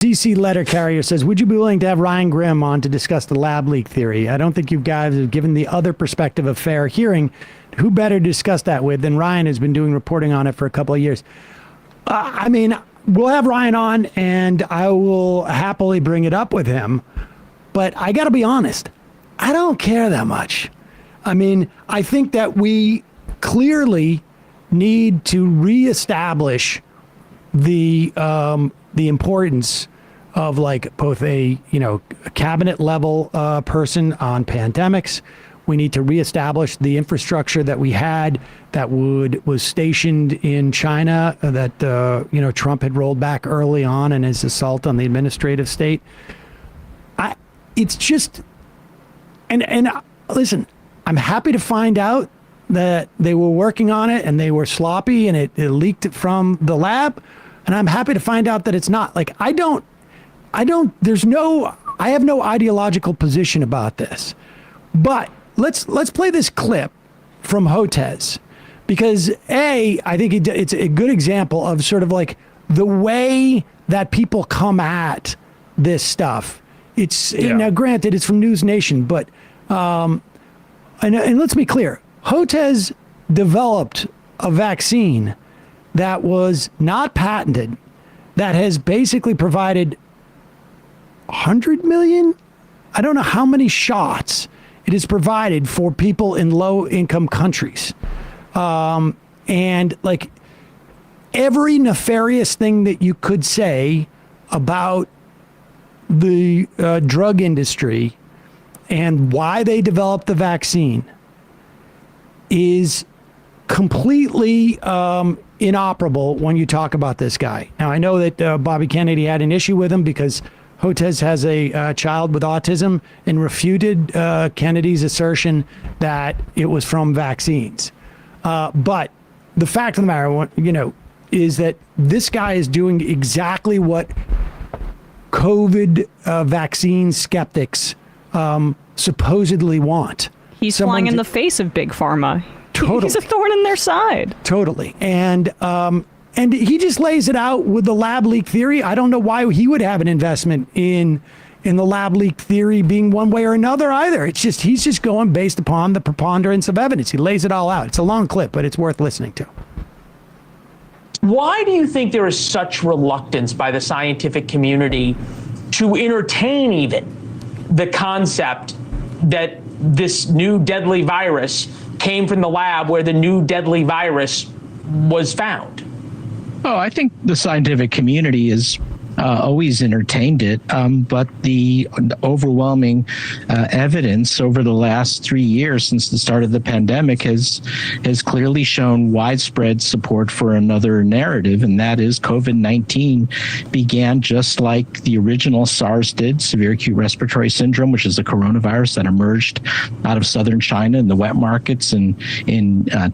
DC letter carrier says, would you be willing to have Ryan Grimm on to discuss the lab leak theory? I don't think you guys have given the other perspective of fair hearing. Who better to discuss that with than Ryan, has been doing reporting on it for a couple of years. I mean, we'll have Ryan on and I will happily bring it up with him. But I got to be honest, I don't care that much. I mean, I think that we clearly need to reestablish the importance of like both a cabinet level person on pandemics. We need to reestablish the infrastructure that we had that was stationed in China that Trump had rolled back early on in his assault on the administrative state. It's just and listen, I'm happy to find out that they were working on it and they were sloppy and it leaked from the lab. And I'm happy to find out that it's not. Like, I have no ideological position about this. But let's play this clip from Hotez, because I think it's a good example of sort of like the way that people come at this stuff. Now granted, it's from NewsNation, but and let's be clear, Hotez developed a vaccine that was not patented, that has basically provided 100 million? I don't know how many shots it has provided for people in low-income countries. And like every nefarious thing that you could say about the drug industry and why they developed the vaccine is completely inoperable when you talk about this guy. Now, I know that Bobby Kennedy had an issue with him because Hotez has a child with autism and refuted Kennedy's assertion that it was from vaccines. But the fact of the matter, is that this guy is doing exactly what COVID vaccine skeptics supposedly want. He's flying in the face of Big Pharma. Totally. He's a thorn in their side. Totally. And he just lays it out with the lab leak theory. I don't know why he would have an investment in the lab leak theory being one way or another either. It's just, he's just going based upon the preponderance of evidence. He lays it all out. It's a long clip, but it's worth listening to. Why do you think there is such reluctance by the scientific community to entertain even the concept that this new deadly virus came from the lab where the new deadly virus was found? Oh, I think the scientific community is always entertained it, but the overwhelming evidence over the last 3 years since the start of the pandemic has clearly shown widespread support for another narrative, and that is COVID-19 began just like the original SARS did, severe acute respiratory syndrome, which is a coronavirus that emerged out of southern China in the wet markets in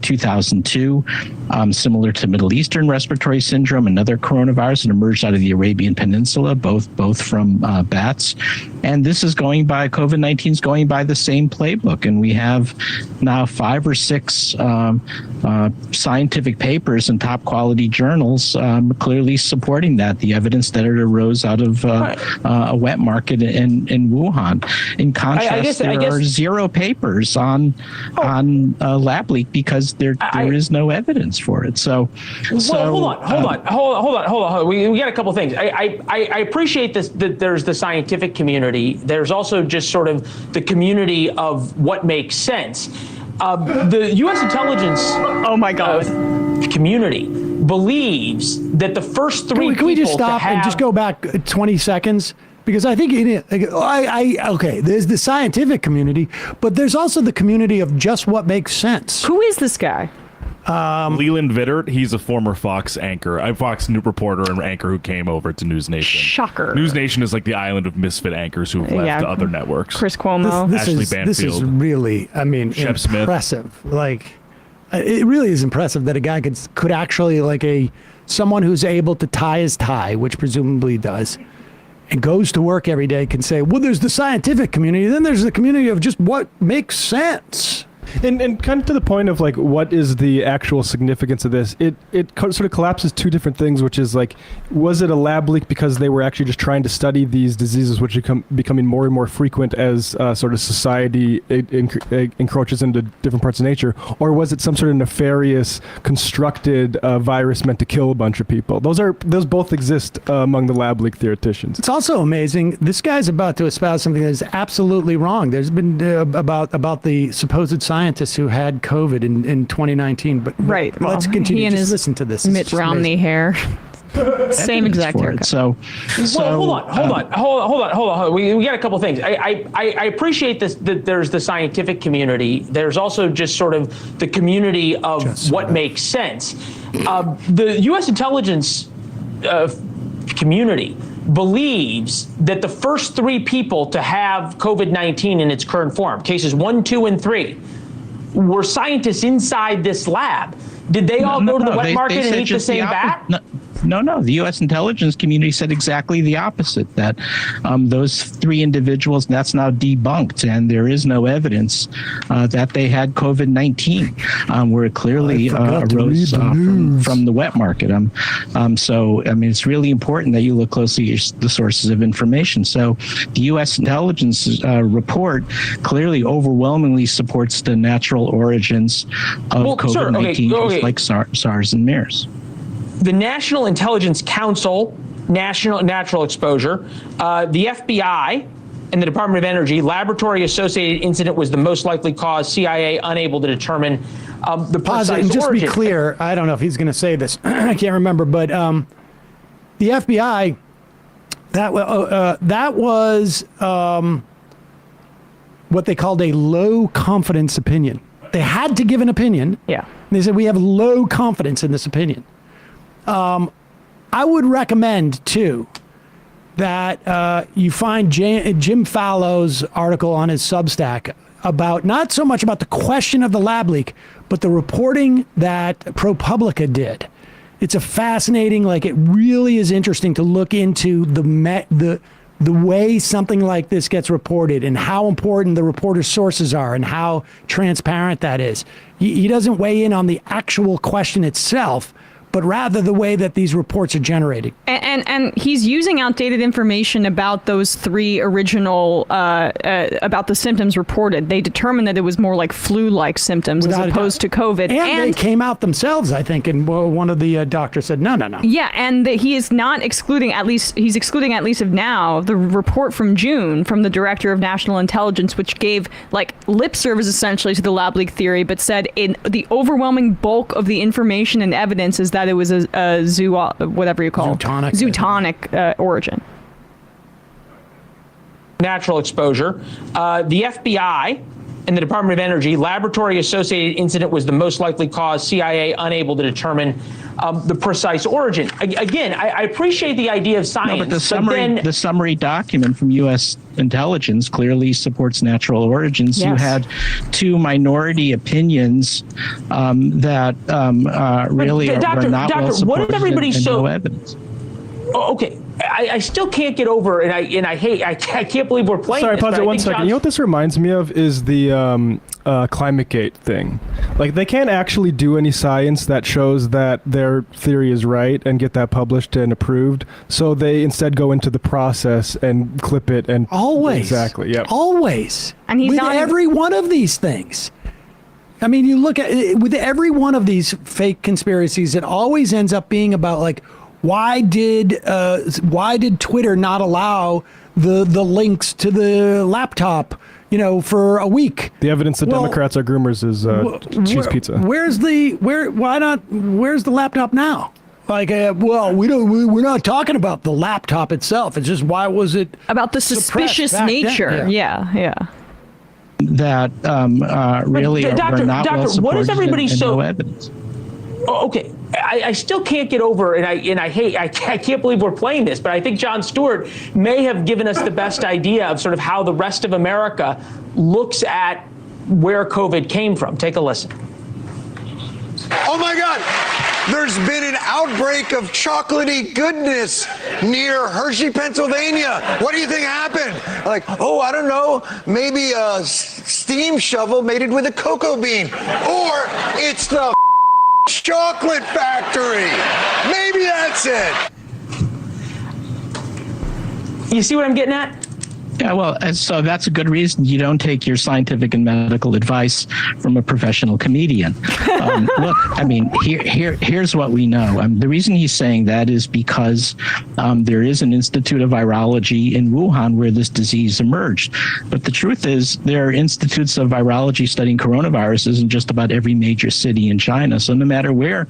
2002, similar to Middle Eastern respiratory syndrome, another coronavirus that emerged out of the Arabian Peninsula, both from bats. And this is COVID-19 is going by the same playbook. And we have now 5 or 6 scientific papers in top quality journals clearly supporting that, the evidence that it arose out of a wet market in Wuhan. In contrast, there are 0 papers on lab leak because there is no evidence for it. So hold on. We got a couple things. I appreciate this, that there's the scientific community. There's also just sort of the community of what makes sense. The U.S. intelligence community believes that the first 3 can we just stop and just go back 20 seconds? Because I think there's the scientific community, but there's also the community of just what makes sense. Who is this guy? Leland Vittert. He's a former Fox anchor, Fox News reporter and anchor who came over to NewsNation. Shocker. NewsNation is like the island of misfit anchors who have left to other networks. Chris Cuomo. This is really, Shep impressive. Smith. Like, it really is impressive that a guy could actually, someone who's able to tie his tie, which presumably he does, and goes to work every day, can say, well, there's the scientific community, then there's the community of just what makes sense. And kind of to the point of like, what is the actual significance of this? It sort of collapses two different things, which is like, was it a lab leak because they were actually just trying to study these diseases, which are becoming more and more frequent as sort of society encroaches into different parts of nature, or was it some sort of nefarious, constructed virus meant to kill a bunch of people? Those both exist among the lab leak theoreticians. It's also amazing. This guy's about to espouse something that is absolutely wrong. There's been about the supposed scientists who had COVID in 2019. But Right. let's Well, continue. he and Just his listen to this. It's Mitt just Romney amazing. hair. Same exact for it. haircut. So Well, hold on. We got a couple things. I appreciate this, that there's the scientific community. There's also just sort of the community of what makes sense. The U.S. intelligence community believes that the first 3 people to have COVID-19 in its current form, cases 1, 2, and 3, were scientists inside this lab. Did they all go to the wet market and eat the same bat? No. The U.S. intelligence community said exactly the opposite, that those 3 individuals, that's now debunked, and there is no evidence that they had COVID-19, where it clearly arose from the wet market. So, I mean, it's really important that you look closely at the sources of information. So the U.S. intelligence report clearly overwhelmingly supports the natural origins of COVID-19, just like SARS and MERS. The National Intelligence Council, Natural Exposure, the FBI, and the Department of Energy, laboratory-associated incident was the most likely cause. CIA unable to determine the precise And just origin. be clear, I don't know if he's going to say this. I can't remember, but the FBI, that was what they called a low confidence opinion. They had to give an opinion. Yeah. They said, we have low confidence in this opinion. I would recommend, too, that you find Jim Fallow's article on his Substack about not so much about the question of the lab leak, but the reporting that ProPublica did. It's a fascinating, it really is interesting to look into the way something like this gets reported and how important the reporter's sources are and how transparent that is. He doesn't weigh in on the actual question itself, but rather the way that these reports are generated. And he's using outdated information about those 3 original, about the symptoms reported. They determined that it was more like flu-like symptoms Without as opposed to COVID. And they came out themselves, I think, and one of the doctors said, no. Yeah, and he is not excluding, he's excluding at least of now, the report from June from the Director of National Intelligence, which gave lip service essentially to the lab leak theory, but said in the overwhelming bulk of the information and evidence is that it was a whatever you call zootonic origin. Natural exposure. The FBI and the Department of Energy, laboratory-associated incident was the most likely cause. CIA unable to determine the precise origin. Again, I appreciate the idea of science. No, but the summary document from U.S. intelligence clearly supports natural origins. Yes. You had 2 minority opinions that really are not well supported. What is everybody no evidence. Okay, I still can't get over, and I can't believe we're playing. Sorry, this, pause it 1 second. You know what this reminds me of is the ClimateGate thing. They can't actually do any science that shows that their theory is right and get that published and approved. So they instead go into the process and clip it and Always. Exactly. Yep. Always. And he's with not every one of these things. I mean, you look at with every one of these fake conspiracies, it always ends up being about why did Twitter not allow the links to the laptop, for a week? The evidence that Democrats are groomers is cheese pizza. Where's the laptop now? We're not talking about the laptop itself. It's just why was it About the suspicious nature. Yeah. That really are not well supported. What is everybody no evidence. Okay, I still can't get over, and I can't believe we're playing this, but I think Jon Stewart may have given us the best idea of sort of how the rest of America looks at where COVID came from. Take a listen. Oh my God, there's been an outbreak of chocolatey goodness near Hershey, Pennsylvania. What do you think happened? I don't know, maybe steam shovel mated with a cocoa bean. Or it's the chocolate factory. Maybe that's it. You see what I'm getting at? Yeah, well, so that's a good reason you don't take your scientific and medical advice from a professional comedian. Look, I mean, here's what we know. The reason he's saying that is because there is an Institute of Virology in Wuhan where this disease emerged. But the truth is there are institutes of virology studying coronaviruses in just about every major city in China. So no matter where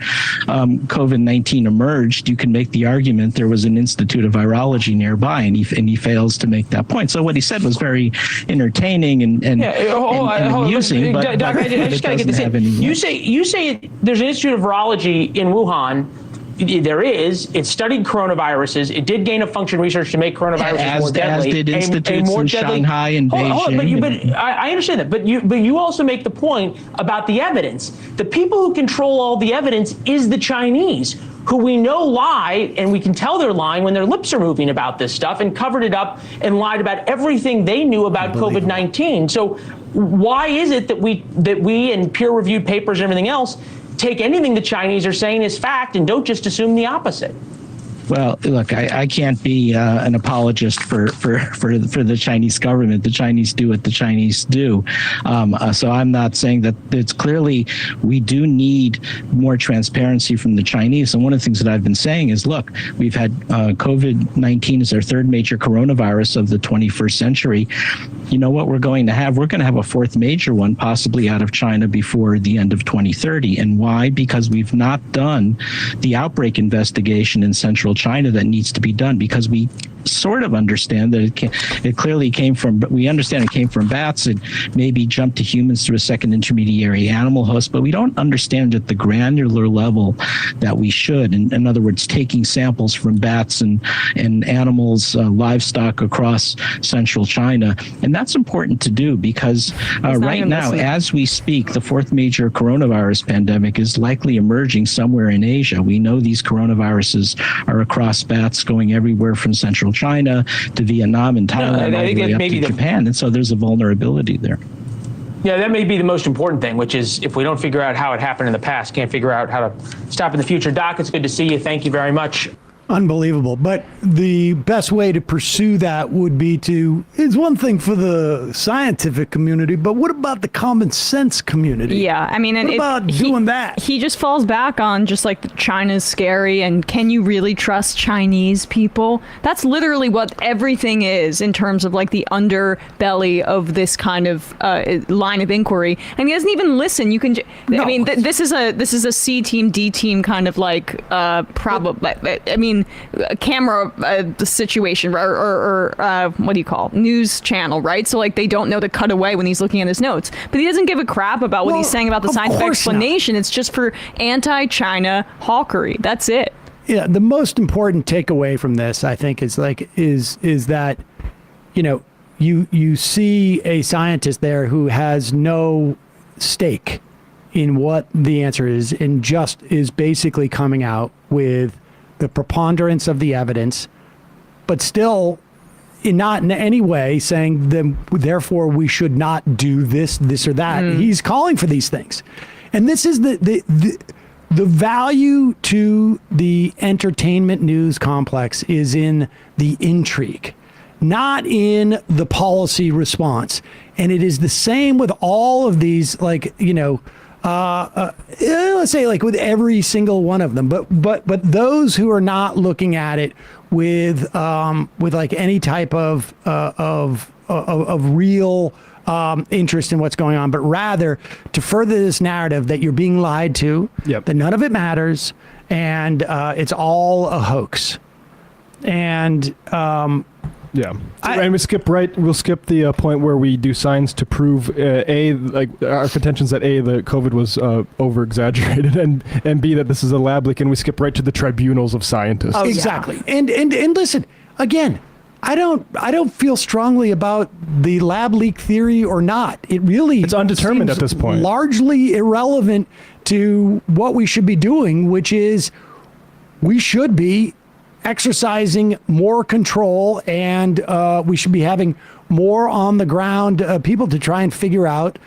COVID-19 emerged, you can make the argument there was an Institute of Virology nearby, and he fails to make that point. So what he said was very entertaining and amusing, but Doc, I just got to get this in. You say there's an Institute of Virology in Wuhan. There is. It studied coronaviruses. It did gain of function research to make coronaviruses more deadly. As did institutes in Shanghai and Beijing. But I understand that. But you also make the point about the evidence. The people who control all the evidence is the Chinese, who we know lie, and we can tell they're lying when their lips are moving about this stuff, and covered it up and lied about everything they knew about COVID-19. So why is it that we and peer-reviewed papers and everything else take anything the Chinese are saying as fact and don't just assume the opposite? Well, look, I can't be an apologist for the Chinese government. The Chinese do what the Chinese do. So I'm not saying that it's clearly we do need more transparency from the Chinese. And one of the things that I've been saying is, look, we've had COVID-19 as our third major coronavirus of the 21st century. You know what we're going to have? We're going to have a fourth major one, possibly out of China before the end of 2030. And why? Because we've not done the outbreak investigation in central China that needs to be done, because we sort of understand that it clearly came from, but we understand it came from bats. It maybe jumped to humans through a second intermediary animal host, but we don't understand at the granular level that we should. In other words, taking samples from bats and animals, livestock across central China. And that's important to do because right now, as we speak, the fourth major coronavirus pandemic is likely emerging somewhere in Asia. We know these coronaviruses are across bats going everywhere from central China to Vietnam and Thailand, all the way up to Japan. And so there's a vulnerability there. Yeah, that may be the most important thing, which is if we don't figure out how it happened in the past, can't figure out how to stop in the future. Doc, it's good to see you. Thank you very much. Unbelievable. But the best way to pursue that would be it's one thing for the scientific community, but what about the common sense community? Yeah, I mean, what about doing that? He just falls back on just like China's scary and can you really trust Chinese people? That's literally what everything is in terms of like the underbelly of this kind of line of inquiry. And he doesn't even listen. You can, I mean, this is a C team, D team kind of like problem. I mean, camera situation or what do you call news channel, right? So like they don't know to cut away when he's looking at his notes, but he doesn't give a crap about what he's saying about the scientific explanation. It's just for anti-China hawkery. That's it. Yeah, the most important takeaway from this, I think, is that, you know, you see a scientist there who has no stake in what the answer is and just is basically coming out with the preponderance of the evidence, but still not in any way saying therefore we should not do this or that. He's calling for these things. And this is the value to the entertainment news complex is in the intrigue, not in the policy response. And it is the same with all of these, like, you know, let's say like with every single one of them, but those who are not looking at it with like any type of real interest in what's going on, but rather to further this narrative that you're being lied to, that none of it matters, and it's all a hoax. And and we'll skip the point where we do science to prove our contentions that the COVID was over exaggerated and B, that this is a lab leak, and we skip right to the tribunals of scientists. Oh, exactly. Yeah. And listen, again, I don't feel strongly about the lab leak theory or not. It's undetermined at this point. Largely irrelevant to what we should be doing, which is we should be exercising more control, and we should be having more on the ground people to try and figure out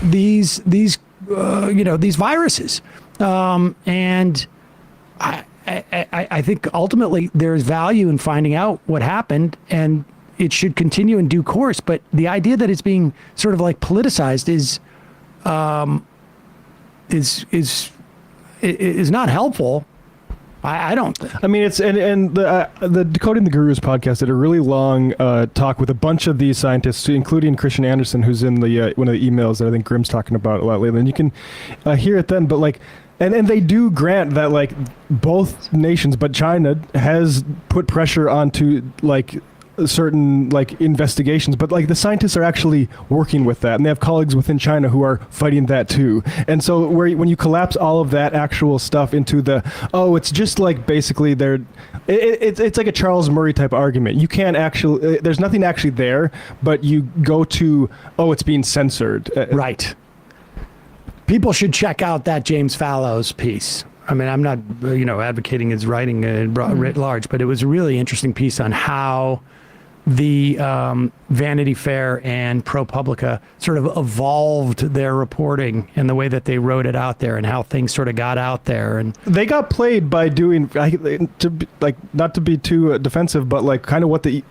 these viruses. And I think ultimately there's value in finding out what happened, and it should continue in due course. But the idea that it's being sort of like politicized is not helpful. I don't. I mean, it's and the Decoding the Gurus podcast did a really long talk with a bunch of these scientists, including Christian Anderson, who's in the one of the emails that I think Grimm's talking about a lot lately. And you can hear it then, but like. And they do grant that like both nations, but China has put pressure onto like certain like investigations, but like the scientists are actually working with that, and they have colleagues within China who are fighting that too. And so when you collapse all of that actual stuff into it's just like basically it's like a Charles Murray type argument. You can't actually there's nothing actually there, but you go to it's being censored. Right. People should check out that James Fallows piece. I mean, I'm not, advocating his writing writ large, but it was a really interesting piece on how the Vanity Fair and ProPublica sort of evolved their reporting and the way that they wrote it out there, and how things sort of got out there. And they got played by doing, not to be too defensive, but like kind of what the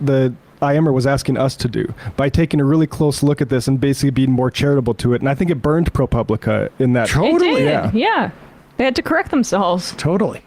IMer was asking us to do by taking a really close look at this and basically being more charitable to it. And I think it burned ProPublica in that. Totally. It did. Yeah. They had to correct themselves. Totally.